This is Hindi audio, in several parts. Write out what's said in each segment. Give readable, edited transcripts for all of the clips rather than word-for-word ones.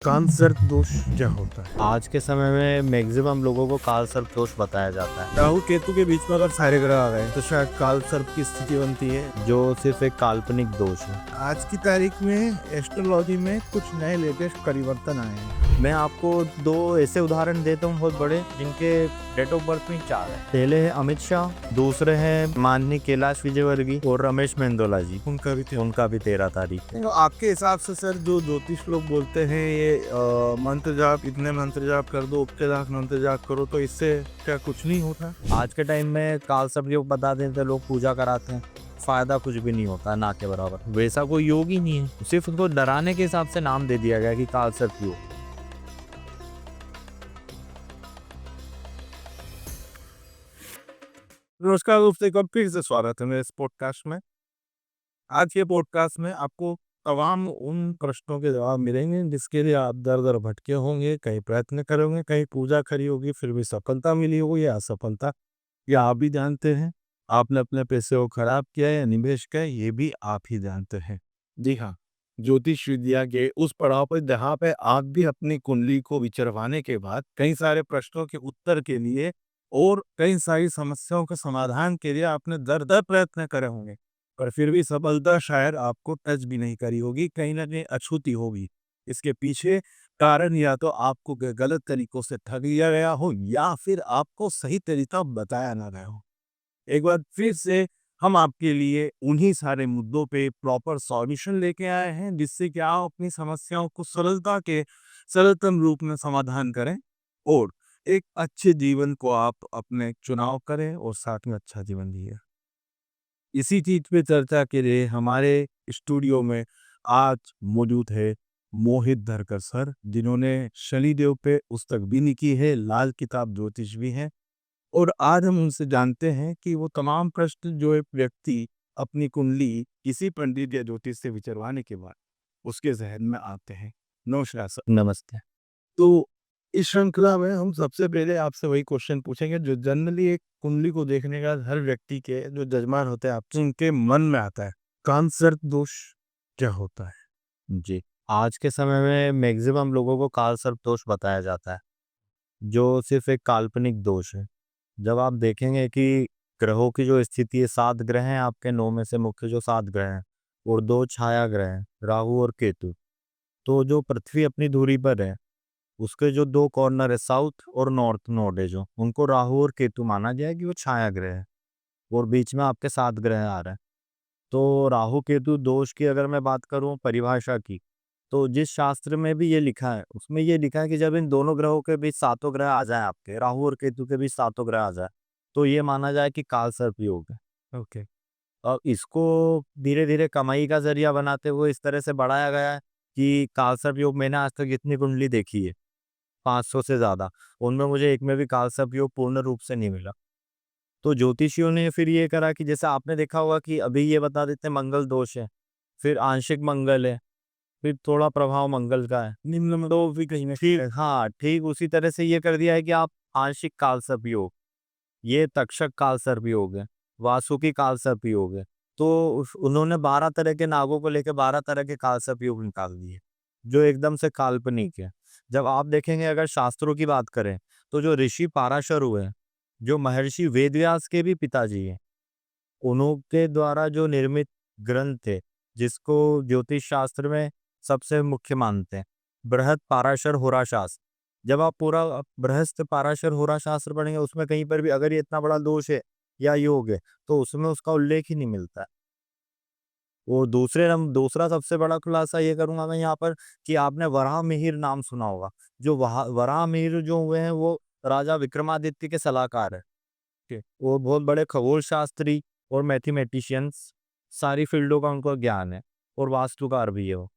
कान सर्प दोष क्या होता है? आज के समय में मैक्सिमम लोगों को काल सर्प दोष बताया जाता है, राहु केतु के बीच में अगर सारे ग्रह आ गए तो शायद काल सर्प की स्थिति बनती है। जो सिर्फ एक काल्पनिक दोष है। आज की तारीख में एस्ट्रोलॉजी में कुछ नए लेटेस्ट परिवर्तन आए हैं। मैं आपको दो ऐसे उदाहरण देता हूँ बहुत बड़े, जिनके डेट ऑफ बर्थ में 4 है। पहले है अमित शाह, दूसरे हैं माननीय कैलाश विजयवर्गीय और रमेश मेंदोला जी। उनका भी 13 तारीख है। तो आपके हिसाब से सर जो ज्योतिष लोग बोलते हैं ये मंत्र जाप, इतने मंत्र जाप कर दो, उपके लाख मंत्र जाप करो, तो इससे क्या कुछ नहीं होता? आज के टाइम में काल सर्प योग बता देते लोग, पूजा कराते हैं, फायदा कुछ भी नहीं होता, ना के बराबर। वैसा कोई योग ही नहीं है, सिर्फ उनको डराने के हिसाब से नाम दे दिया गया कि काल सर्प योग। नमस्कार दोस्तों, एक बार फिर से स्वागत है मेरे इस पॉडकास्ट में। आज के पॉडकास्ट में आपको तमाम उन प्रश्नों के जवाब मिलेंगे जिसके लिए आप दर दर भटके होंगे, कहीं प्रयत्न करोगे, कहीं पूजा करी होगी, फिर भी सफलता मिली होगी या असफलता, या आप भी जानते हैं आपने अपने पैसे को खराब किया या निवेश किया, ये भी आप ही जानते हैं। जी हाँ, ज्योतिष विद्या के उस पड़ाव पर जहाँ पे आप भी अपनी कुंडली को विचरवाने के बाद कई सारे प्रश्नों के उत्तर के लिए और कई सारी समस्याओं के समाधान के लिए आपने दर दर प्रयत्न करे होंगे, पर फिर भी सफलता शायद आपको टच भी नहीं करी होगी, कहीं ना कहीं अछूती होगी। इसके पीछे कारण या तो आपको गलत तरीकों से ठग लिया गया हो या फिर आपको सही तरीका बताया ना गया हो। एक बार फिर से हम आपके लिए उन्हीं सारे मुद्दों पे प्रॉपर सॉल्यूशन लेके आए हैं, जिससे कि आप अपनी समस्याओं को सरलता के सरलतम रूप में समाधान करें और एक अच्छे जीवन को आप अपने चुनाव करें और साथ में अच्छा जीवन जिए। इसी चीज पे चर्चा के लिए हमारे स्टूडियो में आज मौजूद है मोहित धरकर सर, जिन्होंने शनिदेव पे पुस्तक भी लिखी है, लाल किताब ज्योतिष भी है। और आज हम उनसे जानते हैं कि वो तमाम प्रश्न जो एक व्यक्ति अपनी कुंडली किसी पंडित या ज्योतिष से विचरवाने के बाद उसके जहन में आते हैं। नमस्कार सर। नमस्ते। तो इस श्रृंखला में हम सबसे पहले आपसे वही क्वेश्चन पूछेंगे जो जनरली एक कुंडली को देखने का हर व्यक्ति के जो जजमान होते हैं आपसे उनके मन में आता है, कान सर्प दोष क्या होता है? जी, आज के समय में मैक्सिमम लोगों को काल सर्प दोष बताया जाता है, जो सिर्फ एक काल्पनिक दोष है। जब आप देखेंगे कि ग्रहों की जो स्थिति है, 7 ग्रह हैं आपके, 9 में से मुख्य जो 7 ग्रह हैं और 2 छाया ग्रह हैं, राहु और केतु। तो जो पृथ्वी अपनी धुरी पर है, उसके जो 2 कॉर्नर है, साउथ और नॉर्थ नोड है, जो उनको राहु और केतु माना गया है कि वो छाया ग्रह है, और बीच में आपके 7 ग्रह आ रहे हैं। तो राहु केतु दोष की अगर मैं बात करूं परिभाषा की, तो जिस शास्त्र में भी ये लिखा है, उसमें ये लिखा है कि जब इन दोनों ग्रहों के बीच सातों ग्रह आ जाएं, आपके राहु और केतु के बीच सातों ग्रह आ जाए, तो ये माना जाए कि काल सर्प योग है। ओके। और इसको धीरे धीरे कमाई का जरिया बनाते हुए इस तरह से बढ़ाया गया है कि काल सर्प योग, मैंने आज तक इतनी कुंडली देखी है 500 से ज्यादा, उनमें मुझे एक में भी काल सर्प योग पूर्ण रूप से नहीं मिला। तो ज्योतिषियों ने फिर ये करा कि जैसे आपने देखा होगा कि अभी ये बता देते हैं मंगल दोष है, फिर आंशिक मंगल है, फिर थोड़ा प्रभाव मंगल का है, निम्न में तो भी कहीं ना ठीक, हाँ ठीक उसी तरह से ये कर दिया है कि आप आंशिक काल सर्प योग, ये तक्षक काल सर्प योग है, वासुकी काल सर्प योग है। तो उन्होंने 12 तरह के नागों को लेकर 12 तरह के काल सर्प योग निकाल दिए, जो एकदम से काल्पनिक है। जब आप देखेंगे, अगर शास्त्रों की बात करें, तो जो ऋषि पाराशर हुए, जो महर्षि वेदव्यास के भी पिताजी हैं, उनके द्वारा जो निर्मित ग्रंथ है, जिसको ज्योतिष शास्त्र में सबसे मुख्य मानते हैं, बृहद पाराशर होरा शास्त्र। जब आप पूरा बृहस्पति पाराशर होरा शास्त्र पढ़ेंगे, उसमें कहीं पर भी अगर ये इतना बड़ा दोष है या योग है, तो उसमें उसका उल्लेख ही नहीं मिलता है। वो दूसरा सबसे बड़ा खुलासा ये करूंगा मैं यहाँ पर, कि आपने वराह मिहिर नाम सुना होगा। जो वराह मिहिर जो हुए हैं, वो राजा विक्रमादित्य के सलाहकार है। वो बहुत बड़े खगोल शास्त्री और मैथमेटिशियंस, सारी फील्डों का उनको ज्ञान है, और वास्तुकार भी है वो।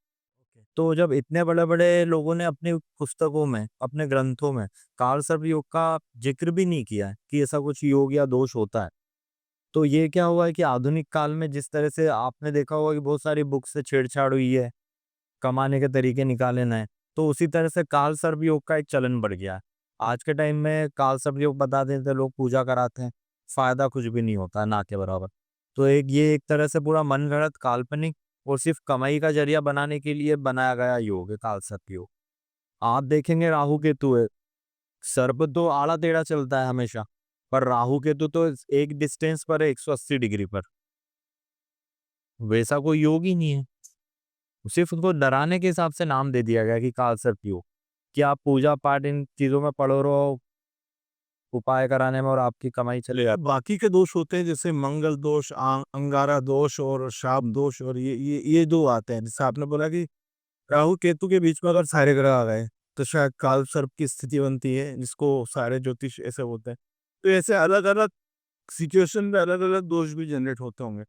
तो जब इतने बड़े बड़े लोगों ने अपनी पुस्तकों में, अपने ग्रंथों में काल सर्प योग का जिक्र भी नहीं किया है कि ऐसा कुछ योग या दोष होता है, तो ये क्या हुआ है कि आधुनिक काल में जिस तरह से आपने देखा होगा कि बहुत सारी बुक से छेड़छाड़ हुई है, कमाने के तरीके निकाले नए, तो उसी तरह से काल सर्प योग का एक चलन बढ़ गया है। आज के टाइम में काल सर्प योग बता देते लोग, पूजा कराते हैं, फायदा कुछ भी नहीं होता है, ना के बराबर। तो ये एक तरह से पूरा मन गढ़ंत, काल्पनिक और सिर्फ कमाई का जरिया बनाने के लिए बनाया गया योग है काल सर्प योग। आप देखेंगे राहु केतु है, सर्प तो आड़ा टेढ़ा चलता है हमेशा, पर राहु केतु तो एक डिस्टेंस पर है 180 डिग्री पर। वैसा कोई योग ही नहीं है। सिर्फ उनको डराने के हिसाब से नाम दे दिया गया कि काल सर्प योग, कि आप पूजा पाठ इन चीजों में पड़ो रहो, उपाय कराने में, और आपकी कमाई चले जाती। बाकी के दोष होते हैं जैसे मंगल दोष, अंगारा दोष और शाप दोष, और ये दो आते हैं। जैसे आपने बोला कि राहु केतु के बीच में अगर सारे ग्रह आ गए तो शायद काल सर्प की स्थिति बनती है, जिसको सारे ज्योतिष ऐसे बोलते हैं। तो ऐसे अलग अलग सिचुएशन में अलग अलग दोष भी जनरेट होते होंगे।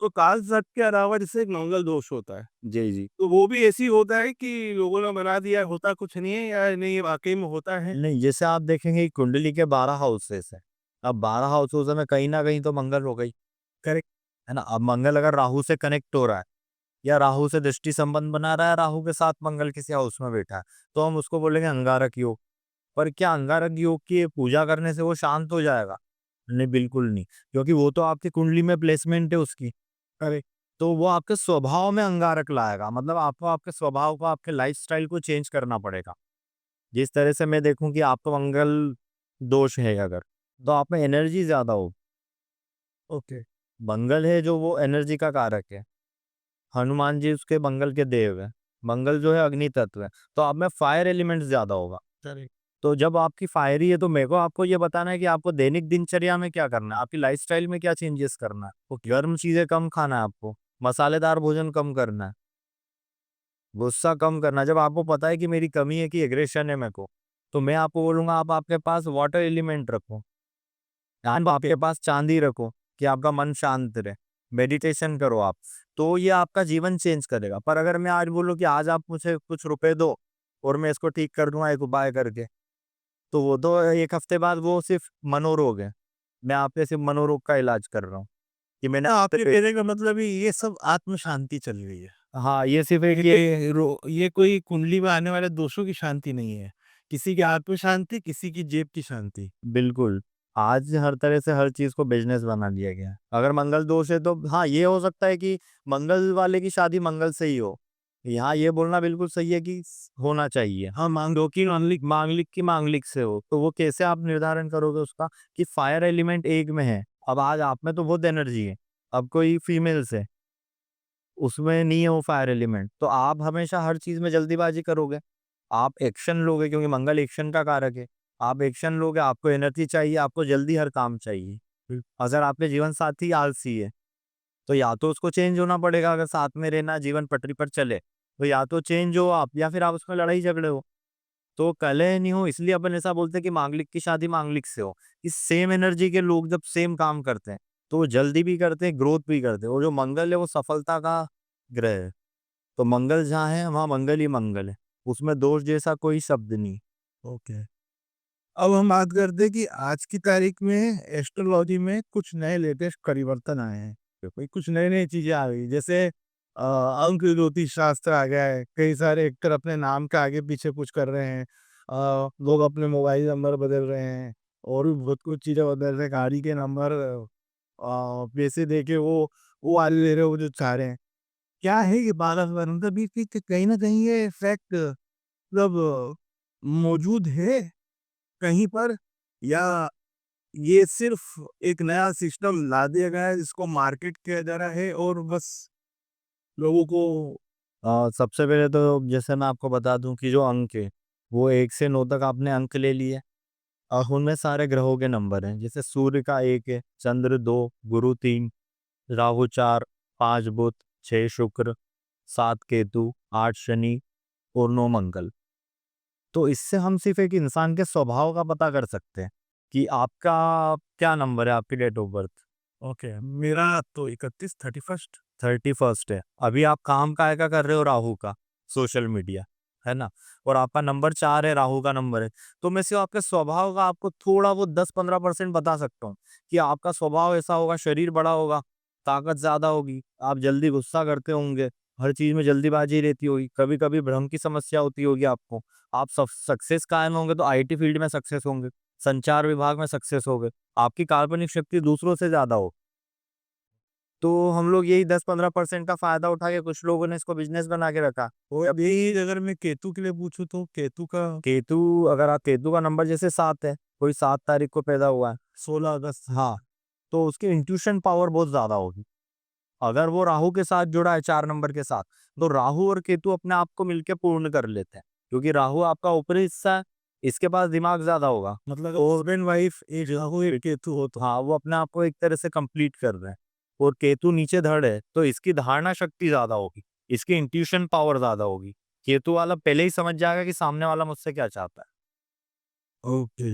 तो काल सर्प के अलावा जैसे एक मंगल दोष होता है, जी जी। तो वो भी ऐसी होता है कि लोगों ने बना दिया, होता कुछ नहीं है, या नहीं ये वाकई में होता है? नहीं, जैसे आप देखेंगे कुंडली के 12 हाउसेस है। अब 12 हाउसेस में कहीं ना कहीं तो मंगल हो गई, करेक्ट। है ना। अब मंगल अगर राहु से कनेक्ट हो रहा है, या राहु से दृष्टि संबंध बना रहा है, राहु के साथ मंगल किसी हाउस में बैठा है, तो हम उसको बोलेंगे अंगारक योग। पर क्या अंगारक योग की पूजा करने से वो शांत हो जाएगा? नहीं, बिल्कुल नहीं, क्योंकि वो तो आपकी कुंडली में प्लेसमेंट है उसकी। करेक्ट। तो वो आपके स्वभाव में अंगारक लाएगा, मतलब आपको आपके स्वभाव को, आपके लाइफस्टाइल को चेंज करना पड़ेगा। जिस तरह से मैं देखूं कि आपको मंगल दोष है अगर, तो आप में एनर्जी ज्यादा हो। ओके। मंगल है जो वो एनर्जी का कारक है। हनुमान जी उसके मंगल के देव है। मंगल जो है अग्नि तत्व है, तो आप में फायर एलिमेंट ज्यादा होगा। करेक्ट। तो जब आपकी फायरी है, तो मेरे को आपको ये बताना है कि आपको दैनिक दिनचर्या में क्या करना है, आपकी लाइफस्टाइल में क्या चेंजेस करना है। वो गर्म चीजें कम खाना है आपको, मसालेदार भोजन कम करना है, गुस्सा कम करना है। जब आपको पता है कि मेरी कमी है कि एग्रेशन है मेरे को, तो मैं आपको बोलूंगा आप आपके पास वाटर एलिमेंट रखो, आप आपके पास चांदी रखो, कि आपका मन शांत रहे। मेडिटेशन करो आप, तो ये आपका जीवन चेंज करेगा। पर अगर मैं आज बोलूं कि आज आप मुझे कुछ रुपए दो और मैं इसको ठीक कर दूंगा एक उपाय करके, तो वो तो एक हफ्ते बाद वो सिर्फ मनोरोग है। मैं आपके सिर्फ मनोरोग का इलाज कर रहा हूँ, कि मैंने ना, आपके आपके कहने का मतलब ये सब आत्म शांति चल रही है। हाँ, ये सिर्फ एक ये कोई कुंडली में आने वाले दोषों की शांति नहीं है। किसी की आत्म शांति, किसी की जेब की शांति। बिल्कुल। आज हर तरह से हर चीज़ को बिज़नेस बना दिया गया है। अगर मंगल दोष है तो हाँ, ये हो सकता है कि मंगल वाले की शादी मंगल से ही हो। यहाँ ये बोलना बिल्कुल सही है कि होना चाहिए। हाँ, मांगो की मांगलिक मांगलिक की मांगलिक से हो, तो वो कैसे आप निर्धारण करोगे उसका, कि फायर एलिमेंट एक में है। अब आज आप में तो बहुत एनर्जी है, अब कोई फीमेल्स है, उसमें नहीं है वो फायर एलिमेंट, तो आप हमेशा हर चीज़ में जल्दीबाजी करोगे। आप एक्शन लोगे, क्योंकि मंगल एक्शन का कारक है। आप एक्शन लोगे, आपको एनर्जी चाहिए, आपको जल्दी हर काम चाहिए। अगर आपके जीवन साथी आलसी है, तो या तो उसको चेंज होना पड़ेगा, अगर साथ में रहना, जीवन पटरी पर चले, तो या तो चेंज हो आप, या फिर आप उसमें लड़ाई झगड़े हो। तो कलह नहीं हो, इसलिए अपन ऐसा बोलते हैं कि मांगलिक की शादी मांगलिक से हो। इस सेम एनर्जी के लोग जब सेम काम करते हैं, तो वो जल्दी भी करते हैं, ग्रोथ भी करते हैं। और जो मंगल है वो सफलता का ग्रह है। तो मंगल जहाँ है वहाँ मंगल ही मंगल है, उसमें दोष जैसा कोई शब्द नहीं। ओके। अब हम बात करते हैं कि आज की तारीख में एस्ट्रोलॉजी में कुछ नए लेटेस्ट परिवर्तन आए हैं। तो कोई कुछ नई-नई चीज़ें आ गई, जैसे अंक ज्योतिष शास्त्र आ गया है। कई सारे एक्टर अपने नाम के आगे-पीछे कुछ कर रहे हैं। लोग अपने मोबाइल नंबर बदल रहे हैं और भी बहुत कुछ चीज़ें बदल रहे हैं। गाड़ी के नंबर पैसे देके वो वाले ले रहे हो जो चाह रहे हैं। क्या है ये 12 मतलब ये कि कहीं न कहीं ये इफ़ेक्ट मतलब मौजूद है कहीं पर, या ये सिर्फ़ एक नया सिस्टम ला दिया गया है जिसको मार्केट किया जा रहा है और बस लोगों को। सबसे पहले तो जैसे मैं आपको बता दूं कि जो अंक है, वो 1 से 9 तक आपने अंक ले लिए। उनमें सारे ग्रहों के नंबर हैं, जैसे सूर्य का 1 है, चंद्र 2, गुरु 3, राहु 4, 5 बुध, 6 शुक्र, 7 केतु, 8 शनि और 9 मंगल। तो इससे हम सिर्फ एक इंसान के स्वभाव का पता कर सकते हैं कि आपका क्या नंबर है, आपकी डेट ऑफ बर्थ। ओके, मेरा तो 31 31st। 31st है। अभी आप काम काय का कर रहे हो, राहु का, सोशल मीडिया, है ना। और आपका नंबर 4 है, राहु का नंबर है। तो मैं सिर्फ आपके स्वभाव का आपको थोड़ा वो 10-15% बता सकता हूँ, कि आपका स्वभाव ऐसा होगा, शरीर बड़ा होगा, ताकत ज्यादा होगी, आप जल्दी गुस्सा करते होंगे, हर चीज में जल्दीबाजी रहती होगी, कभी कभी भ्रम की समस्या होती होगी आपको। आप सक्सेस कायम होंगे तो आईटी फील्ड में सक्सेस होंगे, संचार विभाग में सक्सेस होंगे, आपकी काल्पनिक शक्ति दूसरों से ज्यादा हो। तो हम लोग यही 10-15% का फायदा उठा के कुछ लोगों ने इसको बिजनेस बना के रखा। और अब यही अगर मैं केतु के लिए पूछूं तो केतु का अगर आप केतु का नंबर जैसे 7 है, कोई 7 तारीख को पैदा हुआ है, 16 अगस्त। हाँ, तो उसकी इंट्यूशन पावर बहुत ज़्यादा होगी। अगर वो राहु के साथ जुड़ा है 4 नंबर के साथ, तो राहु और केतु अपने आप को मिलके पूर्ण कर लेते हैं। क्योंकि राहु आपका ऊपरी हिस्सा है, इसके पास दिमाग ज़्यादा होगा। मतलब हस्बैंड वाइफ एक राहु एक केतु हो तो हाँ, वो अपने आप को एक तरह से कंप्लीट कर रहे हैं। और केतु नीचे धड़ है, तो इसकी धारणा शक्ति ज़्यादा होगी, इसकी इंट्यूशन पावर ज़्यादा होगी। केतु वाला पहले ही समझ जाएगा कि सामने वाला मुझसे क्या चाहता है, ओके।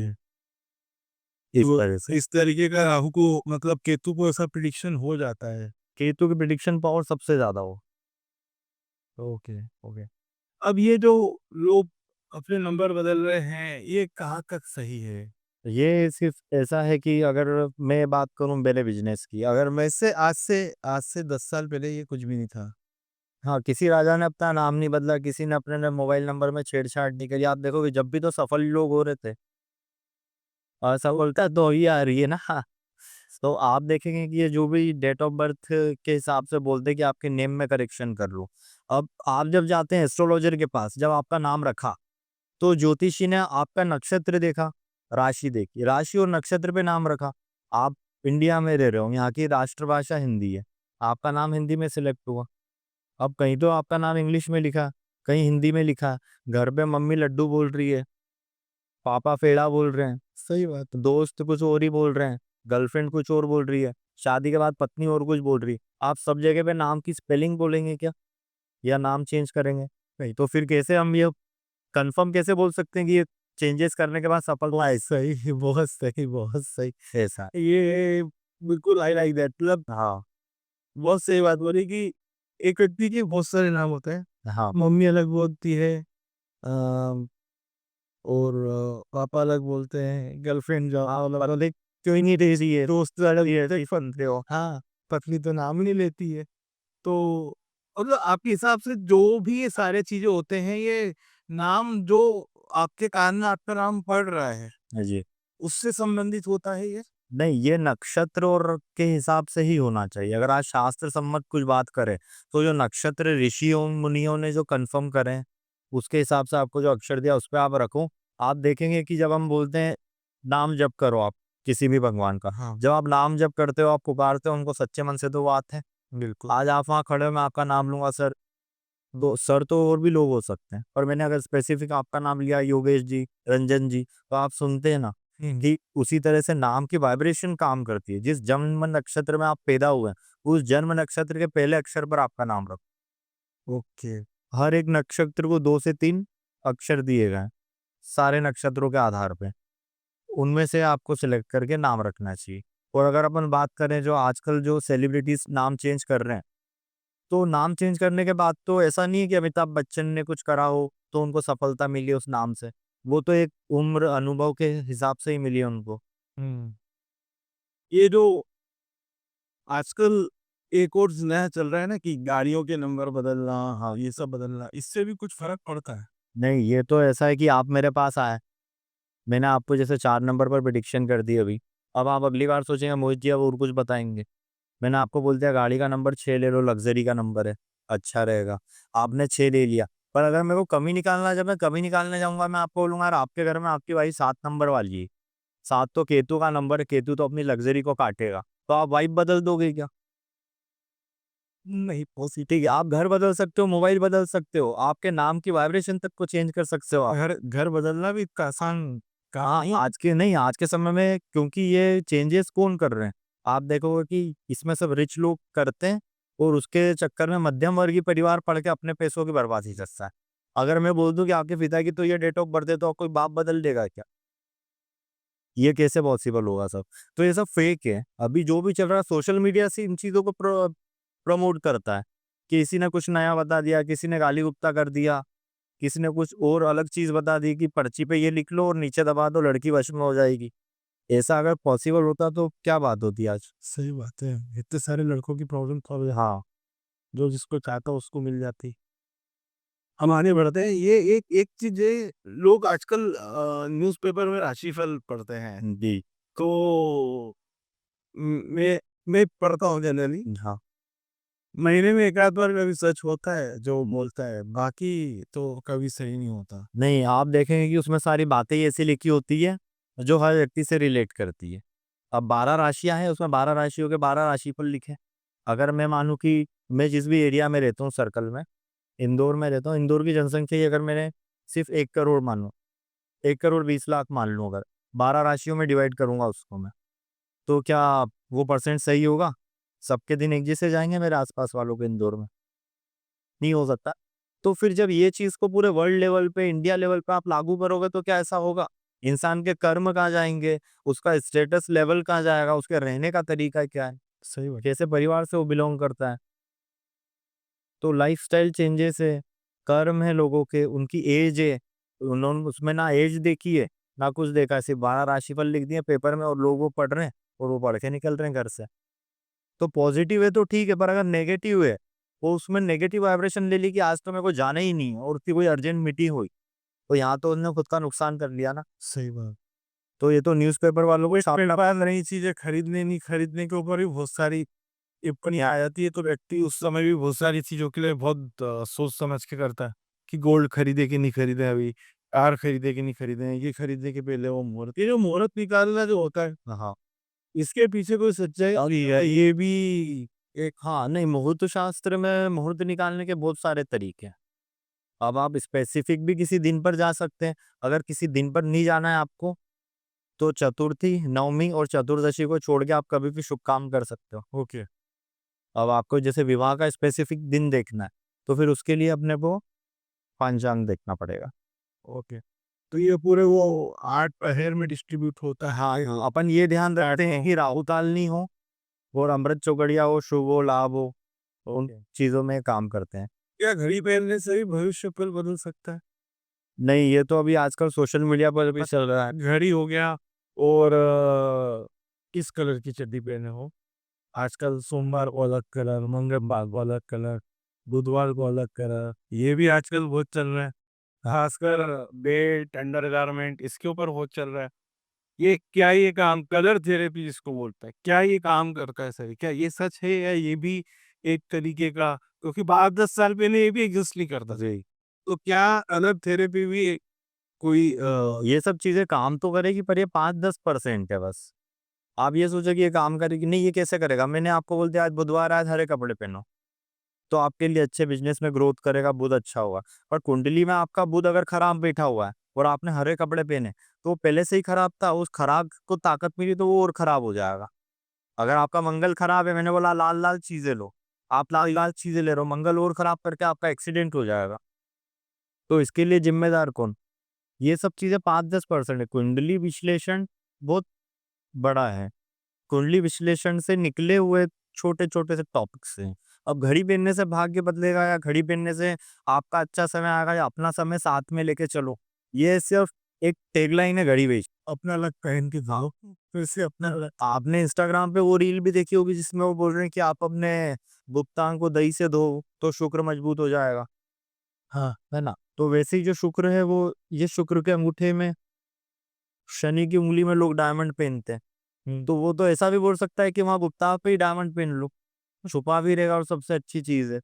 इस तो तरह से। इस तरीके का राहु को मतलब केतु को ऐसा प्रिडिक्शन हो जाता है। केतु की प्रेडिक्शन पावर सबसे ज़्यादा हो। Okay, okay. अब ये जो लोग अपने नंबर बदल रहे हैं, ये कहाँ तक सही है? ये सिर्फ़ ऐसा है कि अगर मैं बात करूँ मेरे बिज़नेस की, अगर मैं आज से 10 साल पहले ये कुछ भी नहीं था। हाँ, किसी राजा ने अपना नाम नहीं बदला, किसी ने अपने न मोबाइल नंबर में छेड़छाड़ नहीं करी। आप देखोगे जब भी तो सफल लोग हो रहे थे, असफलता तो ही आ रही है ना। तो आप देखेंगे कि ये जो भी डेट ऑफ बर्थ के हिसाब से बोलते हैं कि आपके नेम में करेक्शन कर लो। अब आप जब जाते हैं एस्ट्रोलॉजर के पास, जब आपका नाम रखा, तो ज्योतिषी ने आपका नक्षत्र देखा, राशि देखी, राशि और नक्षत्र पे नाम रखा। आप इंडिया में रह रहे हो, यहाँ की राष्ट्रभाषा हिंदी है, आपका नाम हिंदी में सिलेक्ट हुआ। अब कहीं तो आपका नाम इंग्लिश में लिखा, कहीं हिंदी में लिखा, घर पे मम्मी लड्डू बोल रही है, पापा पेड़ा बोल रहे हैं, सही बात। दोस्त कुछ और ही बोल रहे हैं, गर्लफ्रेंड कुछ और बोल रही है, शादी के बाद पत्नी और कुछ बोल रही है। आप सब जगह पे नाम की स्पेलिंग बोलेंगे क्या? या नाम चेंज करेंगे? नहीं, तो फिर कैसे हम ये कन्फर्म कैसे बोल सकते हैं कि ये चेंजेस करने के बाद सफल हुआ है? सही, बहुत सही, बहुत सही। ऐसा है। ये बिल्कुल आई लाइक दैट मतलब हाँ, बहुत सही बात बोली कि एक व्यक्ति के बहुत सारे नाम होते हैं। हाँ, मम्मी अलग बोलती है अ, और पापा अलग बोलते हैं, गर्लफ्रेंड जो हाँ, मतलब अलग क्यों ही नहीं दे रही है? दोस्त अलग ये ऐसे ही फंसते हो। हाँ, पत्नी तो नाम ही नहीं लेती है। तो मतलब आपके हिसाब से जो भी ये सारे चीज़ें होते हैं, ये नाम जो आपके कान में आपका नाम पड़ रहा है, हाँ जी। उससे संबंधित होता है ये? नहीं, ये नक्षत्र और के हिसाब से ही होना चाहिए। अगर आज शास्त्र सम्मत कुछ बात करें, तो जो नक्षत्र ऋषियों, मुनियों ने जो कन्फर्म करे हैं, उसके हिसाब से आपको जो अक्षर दिया, उस पे आप रखो। आप देखेंगे कि जब हम बोलते हैं, नाम जप करो आप, किसी भी भगवान का। हाँ, जब आप नाम जप करते हो, आप पुकारते हो उनको सच्चे मन से, तो वो आते हैं। बिल्कुल। आज आप वहाँ खड़े हो, मैं आपका नाम लूँगा सर, तो सर तो और भी लोग हो सकते हैं। और मैंने अगर स्पेसिफिक आपका नाम लिया योगेश जी, रंजन जी, तो आप सुनते हैं ना हुँ, कि उसी तरह से नाम की वाइब्रेशन काम करती है। जिस जन्म नक्षत्र में आप पैदा हुए हैं, उस जन्म नक्षत्र के पहले अक्षर पर आपका नाम रखो। ओके। हर एक नक्षत्र को 2 से 3 अक्षर दिए गए हैं, सारे नक्षत्रों के आधार पे। उनमें से आपको सिलेक्ट करके नाम रखना चाहिए। और अगर अपन बात करें जो आजकल जो सेलिब्रिटीज़ नाम चेंज कर रहे हैं, तो नाम चेंज करने के बाद तो ऐसा नहीं है कि अमिताभ बच्चन ने कुछ करा हो, तो उनको सफलता मिली उस नाम से। वो तो एक उम्र, अनुभव के हिसाब से ही मिली है उनको। हुँ। ये जो आजकल एक और नया चल रहा है ना कि गाड़ियों के नंबर बदलना, हाँ, ये सब बदलना, इससे भी कुछ फ़र्क पड़ता है? नहीं, ये तो ऐसा है कि आप मेरे पास आए, मैंने आपको जैसे 4 नंबर पर प्रेडिक्शन कर दी अभी। अब आप अगली बार सोचेंगे मोहित जी अब और कुछ बताएँगे। मैंने आपको बोल दिया गाड़ी का नंबर 6 ले लो, लग्ज़री का नंबर है, अच्छा रहेगा। आपने 6 ले लिया, पर अगर मेरे को कमी निकालना है, जब मैं कमी निकालने जाऊँगा, मैं आपको बोलूँगा यार आपके घर में आपकी वाइफ़ 7 नंबर वाली है। 7 तो केतु का नंबर है, केतु तो अपनी लग्ज़री को काटेगा। तो आप वाइफ़ बदल दोगे क्या? नहीं ठीक है, आप घर बदल सकते हो, मोबाइल बदल सकते हो, आपके नाम की वाइब्रेशन तक को चेंज कर सकते हो आप। घर घर बदलना भी इतना आसान हाँ, काम आज के समय में क्योंकि ये चेंजेस कौन कर रहे हैं? आप देखोगे कि इसमें सब रिच लोग करते हैं और उसके चक्कर में मध्यम वर्गीय परिवार पढ़ के अपने पैसों की बर्बादी करता है। अगर मैं बोल दूँ कि आपके पिता की तो ये डेट ऑफ बर्थ है, तो कोई बाप बदल देगा क्या? ये कैसे पॉसिबल होगा सब? तो ये सब फेक है। अभी जो भी चल रहा है सोशल मीडिया से इन चीज़ों को प्रमोट करता है। किसी ने कुछ नया बता दिया, किसी ने गाली-गप्ता कर दिया, किसी ने कुछ और अलग चीज़ बता दी कि पर्ची पे ये लिख लो और नीचे दबा दो लड़की वश में हो जाएगी। ऐसा अगर पॉसिबल होता तो क्या बात होती आज? सही बात है। इतने सारे लड़कों की प्रॉब्लम सॉल्व है, हाँ, जो जिसको चाहता उसको मिल जाती। हम आगे बढ़ते हैं। ये एक एक चीज़ ये लोग आजकल न्यूज़पेपर में राशिफल पढ़ते हैं। जी। तो मैं मैं पढ़ता हूँ जनरली, हाँ। महीने में एक आध बार कभी सच होता है जो बोलता है, बाकी तो कभी सही नहीं होता। नहीं, आप देखेंगे कि उसमें सारी बातें ही ऐसी लिखी होती है, जो हर व्यक्ति से रिलेट करती है। अब 12 राशियाँ हैं, उसमें 12 राशियों के 12 राशिफल लिखे हैं। अगर मैं मानूँ कि मैं जिस भी एरिया में रहता हूँ सर्कल में, इंदौर में रहता हूँ, इंदौर की जनसँख्या ही अगर मैंने सिर्फ़ 1 करोड़ मानो, 1 करोड़ 20 लाख मान लूँ अगर, 12 राशियों में डिवाइड करूँगा उसको मैं, तो क्या वो परसेंट सही होगा? सबके दिन एक जैसे जाएँगे मेरे आस-पास वालों के इंदौर में? नहीं हो सकता। तो फिर जब ये चीज़ को पूरे वर्ल्ड लेवल पे, इंडिया लेवल पे आप लागू करोगे तो क्या ऐसा होगा? इंसान के कर्म कहाँ जाएँगे? उसका स्टेटस लेवल कहाँ जाएगा? उसके रहने का तरीका क्या है? सही बात। कैसे परिवार से वो बिलॉन्ग करता है? तो लाइफ़स्टाइल चेंजेस है, कर्म है लोगों के, उनकी एज है, उन्होंने उसमें ना एज देखी है, ना कुछ देखा है, सिर्फ़ 12 राशिफल लिख दिए पेपर में और लोग वो पढ़ रहे हैं और वो पढ़ के निकल रहे हैं घर से। तो पॉज़िटिव है तो ठीक है, पर अगर नेगेटिव है, वो उसमें नेगेटिव वाइब्रेशन ले ली कि आज तो मेरे को जाना ही नहीं है और उसकी कोई अर्जेंट मीटिंग हुई, तो यहाँ तो उन्होंने खुद का नुकसान कर लिया ना। सही बात। तो ये तो न्यूज़पेपर वालों को कोई साफ साफ पेपर नई चीज़ें खरीदने नहीं खरीदने के ऊपर भी बहुत सारी टिप्पणी आ जाती है, तो व्यक्ति उस समय भी बहुत सारी चीज़ों के लिए बहुत सोच समझ के करता है कि गोल्ड खरीदे कि नहीं खरीदे अभी, कार खरीदे कि नहीं खरीदे, ये खरीदने के पहले वो मुहूर्त, ये जो मुहूर्त निकालना जो होता है, हाँ। इसके पीछे कोई सच्चाई भी है, ये भी एक हाँ, नहीं मुहूर्त शास्त्र में मुहूर्त निकालने के बहुत सारे तरीके हैं। अब आप स्पेसिफिक भी किसी दिन पर जा सकते हैं। अगर किसी दिन पर नहीं जाना है आपको, तो चतुर्थी, नवमी और चतुर्दशी को छोड़ के आप कभी भी शुभ काम कर सकते हो। ओके, अब आपको जैसे विवाह का स्पेसिफिक दिन देखना है, तो फिर उसके लिए अपने को पंचांग देखना पड़ेगा। ओके। तो ये पूरे वो 8 पहर में डिस्ट्रीब्यूट होता है। हाँ, हाँ, अपन ये ध्यान रखते हैं कि राहु काल नहीं हो और अमृत चौकड़िया हो, शुभ हो, लाभ हो, उन ओके। चीज़ों में काम करते हैं। क्या घड़ी पहनने से भी भविष्य पल बदल सकता है? नहीं, ये तो अभी आजकल सोशल मीडिया पर भी चल रहा है। घड़ी हो गया और किस कलर की चड्डी पहने हो? आजकल सोमवार को अलग कलर, मंगलवार को अलग कलर, बुधवार को अलग कलर, ये भी आजकल बहुत चल रहा है। खासकर बेल्ट, अंडरगारमेंट इसके ऊपर बहुत चल रहा है। ये क्या ये काम कलर थेरेपी जिसको बोलते हैं, क्या ये काम करता है सही? क्या ये सच है या ये भी एक तरीके का, क्योंकि 5-10 साल पहले ये भी एग्ज़िस्ट नहीं करता था। जी। तो क्या कलर थेरेपी भी कोई ये सब चीज़ें काम तो करेगी पर ये 5-10% है बस। आप ये सोचो कि ये काम करेगी नहीं, ये कैसे करेगा? मैंने आपको बोल दिया आज बुधवार है, आज हरे कपड़े पहनो, तो आपके लिए अच्छे बिज़नेस में ग्रोथ करेगा, बुध अच्छा होगा। पर कुंडली में आपका बुध अगर खराब बैठा हुआ है और आपने हरे कपड़े पहने, तो वो पहले से ही खराब था, उस खराब को ताकत मिली तो वो और खराब हो जाएगा। अगर आपका मंगल खराब है, मैंने बोला लाल-लाल चीज़ें लो, आप लाल-लाल चीज़ें ले रहे हो, मंगल और खराब करके आपका एक्सीडेंट हो जाएगा। तो इसके लिए ज़िम्मेदार कौन? ये सब चीज़ें 5-10% है। कुंडली विश्लेषण बहुत बड़ा है। कुंडली विश्लेषण से निकले हुए छोटे-छोटे से टॉपिक्स हैं। अब घड़ी पहनने से भाग्य बदलेगा या घड़ी पहनने से आपका अच्छा समय आएगा या अपना समय साथ में लेके चलो। ये सिर्फ़ एक टैगलाइन है घड़ी बेच अपना अलग पहन के जाओ, फिर से अपना अलग। आपने इंस्टाग्राम पे वो रील भी देखी होगी जिसमें वो बोल रहे हैं कि आप अपने गुप्तांग को दही से धो, तो शुक्र मजबूत हो जाएगा। हाँ, है ना? तो वैसे ही जो शुक्र है वो ये शुक्र के अंगूठे में शनि की उँगली में लोग डायमंड पहनते हैं। हुँ। तो वो तो ऐसा भी बोल सकता है कि वहाँ गुप्ता पे ही डायमंड पहन लो, छुपा भी रहेगा और सबसे अच्छी चीज़ है।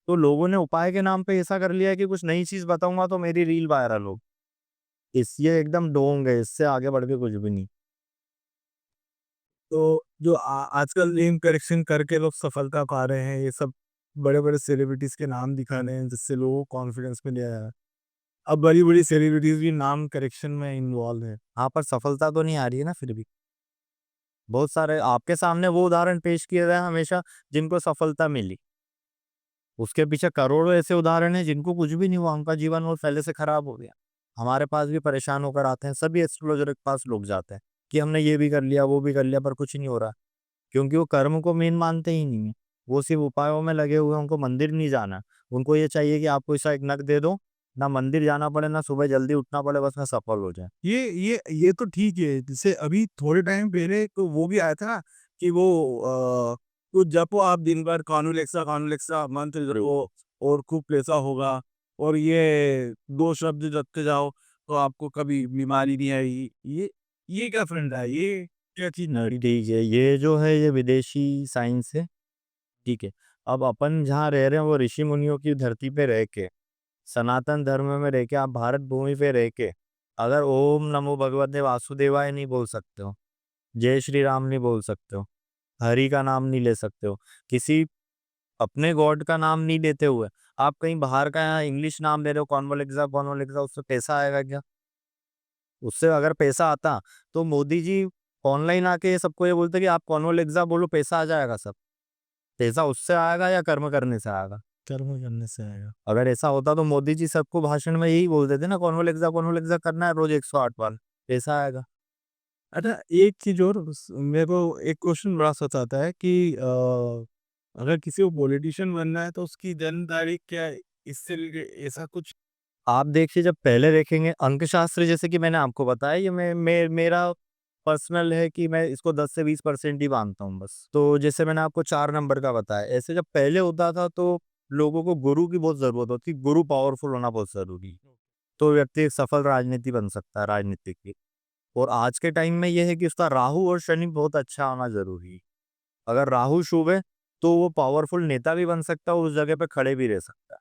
तो लोगों ने उपाय के नाम पे ऐसा कर लिया है कि कुछ नई चीज़ बताऊँगा तो मेरी रील वायरल हो। इस ये एकदम ढोंग है, इससे आगे बढ़ के कुछ भी नहीं। तो जो आजकल नेम करेक्शन करके लोग सफलता पा रहे हैं, ये सब बड़े-बड़े सेलिब्रिटीज़ के नाम दिखा रहे हैं, जिससे लोगों को कॉन्फिडेंस मिल गया है। अब बड़ी-बड़ी सेलिब्रिटीज़ भी नाम करेक्शन में इन्वॉल्व हैं। हाँ, पर सफलता तो नहीं आ रही है ना फिर भी। बहुत सारे आपके सामने वो उदाहरण पेश किए गए हैं हमेशा जिनको सफलता मिली। उसके पीछे करोड़ों ऐसे उदाहरण हैं जिनको कुछ भी नहीं हुआ, उनका जीवन और पहले से खराब हो गया। हमारे पास भी परेशान होकर आते हैं, सभी एस्ट्रोलॉजर के पास लोग जाते हैं कि हमने ये भी कर लिया, वो भी कर लिया पर कुछ नहीं हो रहा। क्योंकि वो कर्म को मेन मानते ही नहीं है। वो सिर्फ़ उपायों में लगे हुए हैं, उनको मंदिर नहीं जाना। उनको ये चाहिए कि आप कोई सा एक नग दे दो, ना मंदिर जाना पड़े, ना सुबह जल्दी उठना पड़े, बस मैं सफल हो जाएँ। ये तो ठीक है, जैसे अभी थोड़े टाइम पहले तो वो भी आया था ना कि वो तो जपो आप दिन भर कानूलेक्सा मंत्र जपो और खूब पैसा होगा, और ये 2 शब्द जपते जाओ तो आपको कभी बीमारी नहीं आएगी। ये क्या फंडा है? क्या चीज नड़ी? ठीक है, ये जो है ये विदेशी साइंस है, ठीक है। अब अपन जहाँ रह रहे हैं वो ऋषि मुनियों की धरती पे रह के, सनातन धर्म में रह के, आप भारत भूमि पे रह के अगर ओम नमो भगवते वासुदेवाय नहीं बोल सकते हो, जय श्री राम नहीं बोल सकते हो, हरि का नाम नहीं ले सकते हो, किसी अपने गॉड का नाम नहीं लेते हुए आप कहीं बाहर का इंग्लिश नाम ले रहे हो, कॉन्वोलेक्सा, उससे पैसा आएगा क्या? उससे अगर पैसा आता तो मोदी जी ऑनलाइन आके सबको ये बोलते कि आप कॉन्वोलेक्सा बोलो, पैसा आ जाएगा सब। पैसा उससे आएगा या कर्म करने से आएगा? कर्म करने से आएगा। अगर ऐसा होता तो मोदी जी सबको भाषण में यही बोल देते ना, कॉन्वोलेक्सा करना है रोज 108 बार, पैसा आएगा। अच्छा, एक चीज और मेरे को एक क्वेश्चन बड़ा सताता है कि अगर किसी को पॉलिटिशियन बनना है तो उसकी जन्म तारीख क्या है? इससे रिलेटेड ऐसा कुछ? आप देखिए, जब पहले देखेंगे अंकशास्त्र, जैसे कि मैंने आपको बताया, ये मेरा पर्सनल है कि मैं इसको 10 से 20% ही मानता हूँ बस। तो जैसे मैंने आपको 4 नंबर का बताया, ऐसे जब पहले होता था तो लोगों को गुरु की बहुत ज़रूरत होती, गुरु पावरफुल होना बहुत ज़रूरी है। तो व्यक्ति एक सफल राजनीति बन सकता है, राजनीतिक की। और आज के टाइम में ये है कि उसका राहु और शनि बहुत अच्छा होना ज़रूरी है। अगर राहु शुभ है, तो वो पावरफुल नेता भी बन सकता है और उस जगह पे खड़े भी रह सकता है।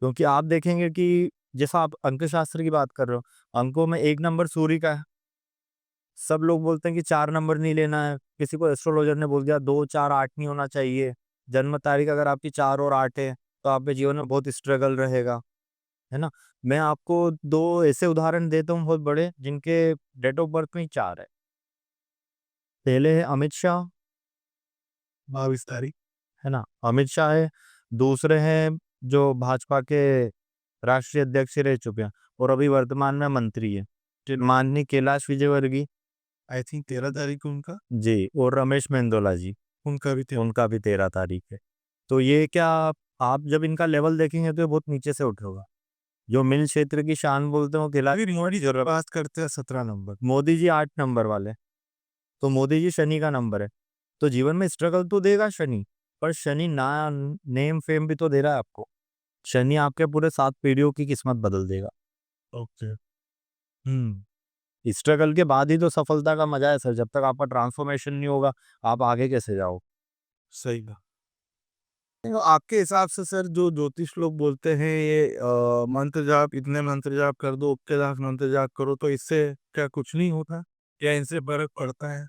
क्योंकि आप देखेंगे कि जैसा आप अंकशास्त्र की बात कर रहे हो, अंकों में 1 नंबर सूर्य का है। सब लोग बोलते हैं कि 4 नंबर नहीं लेना है, किसी को एस्ट्रोलॉजर ने बोल दिया 2, 4, 8 नहीं होना चाहिए। जन्म तारीख अगर आपकी 4 और 8 है, तो आपके जीवन में बहुत स्ट्रगल रहेगा, है ना? मैं आपको 2 ऐसे उदाहरण देता हूँ बहुत बड़े, जिनके डेट ऑफ बर्थ में ही 4 है। पहले है अमित शाह, 22 तारीख। है ना? अमित शाह है। दूसरे हैं जो भाजपा के राष्ट्रीय अध्यक्ष रह चुके हैं और अभी वर्तमान में मंत्री है, माननीय कैलाश विजयवर्गीय आई थिंक 13 तारीख को उनका। जी, और रमेश मेंदोला जी, उनका भी 13। उनका भी 13 तारीख है। तो ये क्या, आप जब इनका लेवल देखेंगे तो ये बहुत नीचे से उठे होगा। जो मिल क्षेत्र की शान बोलते हैं वो कैलाश, अभी मोदी जरूर बात करते हैं 17 नंबर। मोदी जी 8 नंबर वाले, तो मोदी जी शनि का नंबर है। तो जीवन में स्ट्रगल तो देगा शनि, पर शनि ना नेम फेम भी तो दे रहा है आपको। शनि आपके पूरे 7 पीढ़ियों की किस्मत बदल देगा। ओके। हम्म। स्ट्रगल के बाद ही तो सफलता का मजा है सर, जब तक आपका ट्रांसफॉर्मेशन नहीं होगा, आप आगे कैसे जाओ? सही कहा। तो आपके हिसाब से सर, जो ज्योतिष लोग बोलते हैं ये मंत्र जाप, इतने मंत्र जाप कर दो, उतने लाख मंत्र जाप करो, तो इससे क्या कुछ नहीं होता? क्या इनसे फर्क पड़ता है?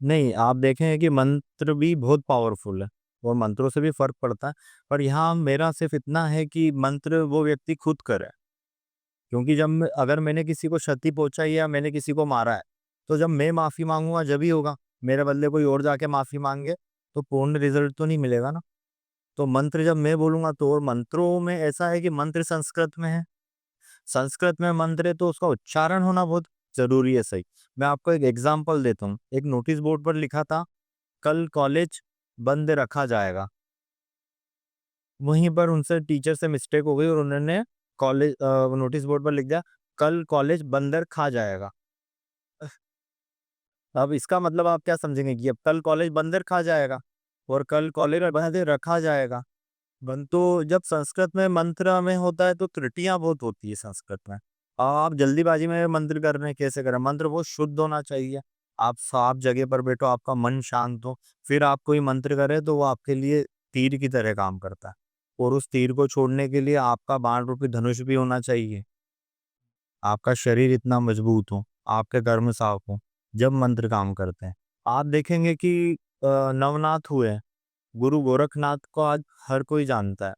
नहीं, आप देखें कि मंत्र भी बहुत पावरफुल है और मंत्रों से भी फ़र्क पड़ता है। पर यहाँ मेरा सिर्फ़ इतना है कि मंत्र वो व्यक्ति खुद करे। क्योंकि अगर मैंने किसी को क्षति पहुँचाई या मैंने किसी को मारा है, तो जब मैं माफ़ी माँगूँगा जभी होगा। मेरे बदले कोई और जाके माफ़ी माँगे, तो पूर्ण रिज़ल्ट तो नहीं मिलेगा ना। तो मंत्र जब मैं बोलूँगा तो, और मंत्रों में ऐसा है कि मंत्र संस्कृत में है। संस्कृत में मंत्र है तो उसका उच्चारण होना बहुत ज़रूरी है सही। मैं आपको एक एग्ज़ाम्पल देता हूँ। एक नोटिस बोर्ड पर लिखा था, कल कॉलेज बंद रखा जाएगा। वहीं पर उनसे टीचर से मिस्टेक हो गई और उन्होंने नोटिस बोर्ड पर लिख दिया, कल कॉलेज बंदर खा जाएगा। अब इसका मतलब आप क्या समझेंगे कि अब कल कॉलेज बंदर खा जाएगा और कल कॉलेज बंद रखा जाएगा। तो जब संस्कृत में मंत्र में होता है तो त्रुटियां बहुत होती है संस्कृत में। आप जल्दीबाजी में मंत्र कर रहे हैं, कैसे करें? मंत्र बहुत शुद्ध होना चाहिए। आप साफ जगह पर बैठो, आपका मन शांत हो, फिर आप कोई मंत्र करें तो वो आपके लिए तीर की तरह काम करता है। और उस तीर को छोड़ने के लिए आपका बाण रूपी धनुष भी होना चाहिए। आपका शरीर इतना मजबूत हो, आपके कर्म साफ हो, जब मंत्र काम करते हैं। आप देखेंगे कि नवनाथ हुए, गुरु गोरखनाथ को आज हर कोई जानता है।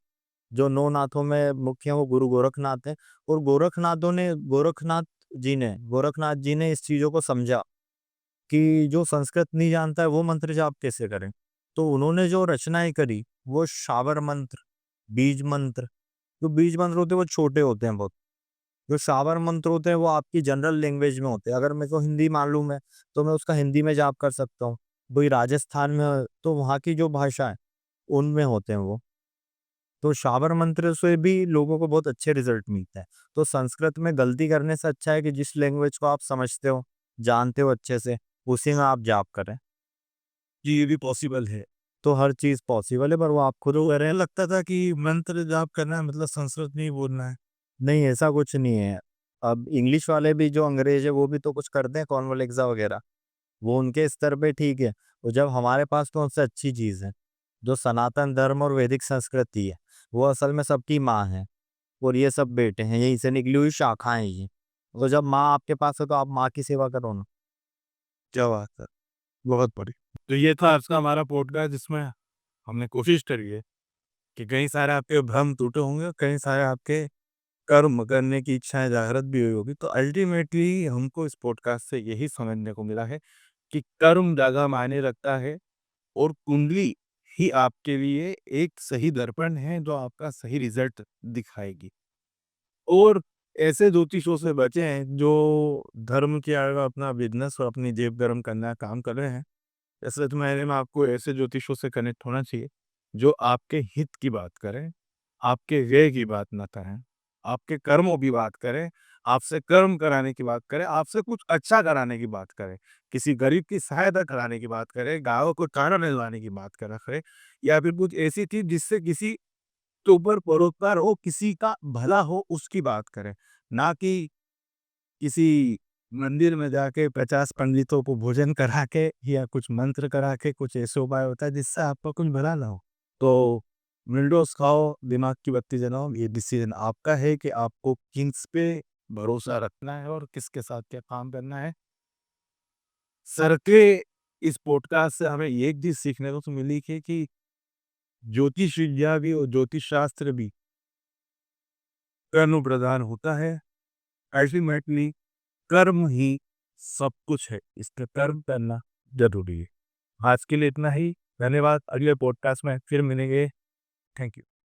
जो 9 नाथों में मुख्य हैं वो गुरु गोरखनाथ हैं। और गोरखनाथ जी ने इस चीज़ों को समझा कि जो संस्कृत नहीं जानता है वो मंत्र जाप कैसे करें। तो उन्होंने जो रचनाएँ करी वो शाबर मंत्र, बीज मंत्र, जो बीज मंत्र होते हैं वो छोटे होते हैं बहुत। जो शाबर मंत्र होते हैं वो आपकी जनरल लैंग्वेज में होते हैं। अगर मेरे को हिंदी मालूम है तो मैं उसका हिंदी में जाप कर सकता हूँ। कोई राजस्थान में है तो वहाँ की जो भाषा है उनमें होते हैं वो। तो शाबर मंत्र से भी लोगों को बहुत अच्छे रिजल्ट मिलते हैं। तो संस्कृत में गलती करने से अच्छा है कि जिस लैंग्वेज को आप समझते हो, जानते हो अच्छे से, उसी में आप जाप करें। जी, ये भी पॉसिबल है। तो हर चीज़ पॉसिबल है, पर वो आप खुद तो करें। लगता था कि मंत्र जाप करना है मतलब संस्कृत नहीं बोलना है। नहीं, ऐसा कुछ नहीं है। अब इंग्लिश वाले भी जो अंग्रेज़ है वो भी तो कुछ करते हैं, कॉन्वोलेक्सा वगैरह। वो उनके स्तर पे ठीक है। और जब हमारे पास तो उनसे अच्छी चीज़ है, जो सनातन धर्म और वैदिक संस्कृति है, वो असल में सबकी माँ है और ये सब बेटे हैं, यहीं से निकली हुई शाखाएँ हैं ये। तो जब माँ आपके पास है तो आप माँ की सेवा करो ना। क्या बात है! बहुत बढ़िया। तो ये था आज का हमारा पॉडकास्ट जिसमें हमने कोशिश करी है कि कई सारे आपके भ्रम टूटे होंगे, कई सारे आपके कर्म करने की इच्छाएँ जागृत भी हुई होगी। तो अल्टीमेटली हमको इस पॉडकास्ट से यही समझने को मिला है कि कर्म ज़्यादा मायने रखता है और कुंडली ही आपके लिए एक सही दर्पण है जो आपका सही रिज़ल्ट दिखाएगी। और ऐसे ज्योतिषों से बचें जो धर्म के अलावा अपना बिज़नेस और अपनी जेब गरम करने का काम कर रहे हैं। ऐसे तो मायने में आपको ऐसे ज्योतिषों से कनेक्ट होना चाहिए, जो आपके हित की बात करें, आपके व्यय की बात ना करें, आपके कर्मों की बात करें, आपसे कर्म कराने की बात करें, आपसे कुछ अच्छा कराने की बात करें, किसी गरीब की सहायता कराने की बात करें, गायों को चारा दिलवाने की बात करें या फिर कुछ ऐसी चीज़ जिससे किसी के ऊपर परोपकार हो, किसी का भला हो, उसकी बात करें। ना कि किसी मंदिर में जाके 50 पंडितों को भोजन करा के या कुछ मंत्र करा के कुछ ऐसे उपाय होता है जिससे आपका कुछ भला ना हो। तो विंडोज़ खाओ, दिमाग की बत्ती जलाओ, ये डिसीज़न आपका है कि आपको किस पे भरोसा रखना है और किसके साथ क्या काम करना है। सर के इस पॉडकास्ट से हमें एक चीज़ सीखने को तो मिली कि ज्योतिष विद्या भी और ज्योतिष शास्त्र भी कर्म प्रधान होता है। अल्टीमेटली कर्म ही सब कुछ है, इस पे कर्म करना ज़रूरी है। आज के लिए इतना ही, धन्यवाद। अगले पॉडकास्ट में फिर मिलेंगे। Thank you.